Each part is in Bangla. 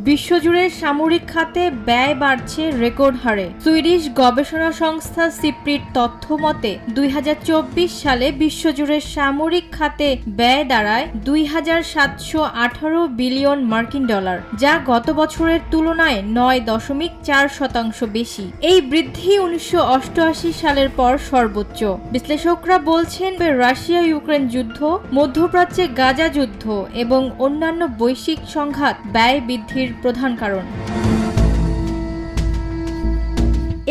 বিশ্বজুড়ে সামরিক খাতে ব্যয় বাড়ছে রেকর্ড হারে। সুইডিশ গবেষণা সংস্থা সিপ্রির তথ্য মতে 2024 সালে বিশ্বজুড়ে সামরিক খাতে ব্যয় দাঁড়ায় 2718 বিলিয়ন মার্কিন ডলার, যা গত বছরের তুলনায় 9.4% বেশি। এই বৃদ্ধি 1988 সালের পর সর্বোচ্চ। বিশ্লেষকরা বলছেন রাশিয়া ইউক্রেন যুদ্ধ, মধ্যপ্রাচ্যে গাজা যুদ্ধ এবং অন্যান্য বৈশ্বিক সংঘাত ব্যয় বৃদ্ধির প্রধান কারণ।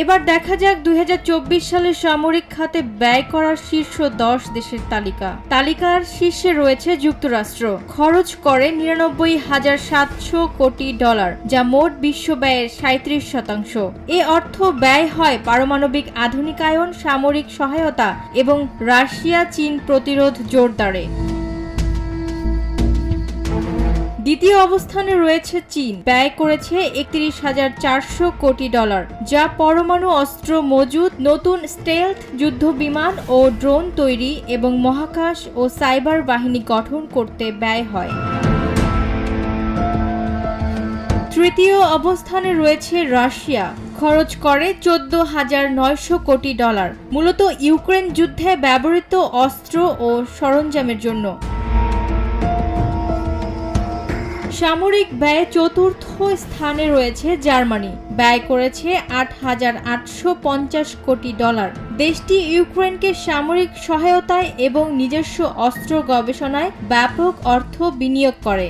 এবার দেখা যাক 2024 সালে সামরিক খাতে ব্যয় করার শীর্ষ 10 দেশের তালিকা। তালিকার শীর্ষে রয়েছে যুক্তরাষ্ট্র, খরচ করে 99,700 কোটি ডলার, যা মোট বিশ্ব ব্যয়ের 37%। এ অর্থ ব্যয় হয় পারমাণবিক আধুনিকায়ন, সামরিক সহায়তা এবং রাশিয়া চীন প্রতিরোধ জোরদারে। দ্বিতীয় অবস্থানে রয়েছে চীন, ব্যয় করেছে 31,400 কোটি ডলার, যা পরমাণু অস্ত্র মজুত, নতুন স্টেলথ যুদ্ধ বিমান ও ড্রোন তৈরি এবং মহাকাশ ও সাইবার বাহিনী গঠন করতে ব্যয় হয়। তৃতীয় অবস্থানে রয়েছে রাশিয়া, খরচ করে 14,900 কোটি ডলার, মূলত ইউক্রেন যুদ্ধে ব্যবহৃত অস্ত্র ও সরঞ্জামের জন্য। সামরিক ব্যয়ে চতুর্থ স্থানে রয়েছে জার্মানি, ব্যয় করেছে 8,850 কোটি ডলার। দেশটি ইউক্রেনকে সামরিক সহায়তায় এবং নিজস্ব অস্ত্র গবেষণায় ব্যাপক অর্থ বিনিয়োগ করে।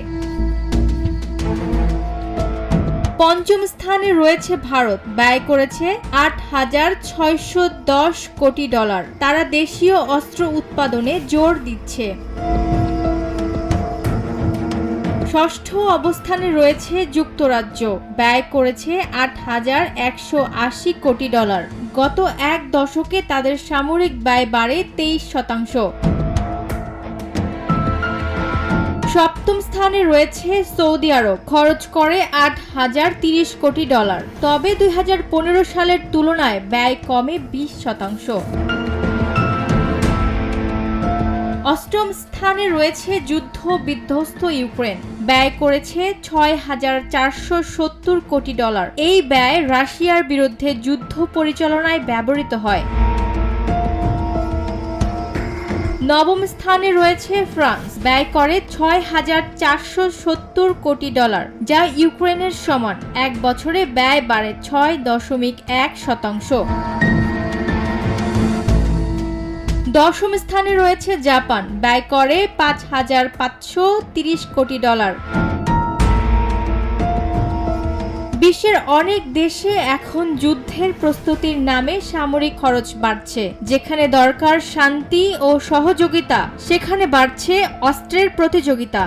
পঞ্চম স্থানে রয়েছে ভারত, ব্যয় করেছে 8,610 কোটি ডলার। তারা দেশীয় অস্ত্র উৎপাদনে জোর দিচ্ছে। ষষ্ঠ অবস্থানে রয়েছে যুক্তরাজ্য, ব্যয় করেছে 8,180 কোটি ডলার। গত এক দশকে তাদের সামরিক ব্যয় বাড়ে 23%। সপ্তম স্থানে রয়েছে সৌদি আরব, খরচ করে 8,030 কোটি ডলার, তবে 2015 সালের তুলনায় ব্যয় কমে 20%। অষ্টম স্থানে রয়েছে যুদ্ধ বিধ্বস্ত ইউক্রেন, ব্যয় করেছে 6,470 কোটি ডলার। এই ব্যয় রাশিয়ার বিরুদ্ধে যুদ্ধ পরিচালনায় ব্যবহৃত হয়। নবম স্থানে রয়েছে ফ্রান্স, ব্যয় করে 6,470 কোটি ডলার, যা ইউক্রেনের সমান। এক বছরে ব্যয় বাড়ে 6.1%। দশম স্থানে রয়েছে জাপান, ব্যয় করে 5,530 কোটি ডলার। বিশ্বের অনেক দেশে এখন যুদ্ধের প্রস্তুতির নামে সামরিক খরচ বাড়ছে। যেখানে দরকার শান্তি ও সহযোগিতা, সেখানে বাড়ছে অস্ত্রের প্রতিযোগিতা।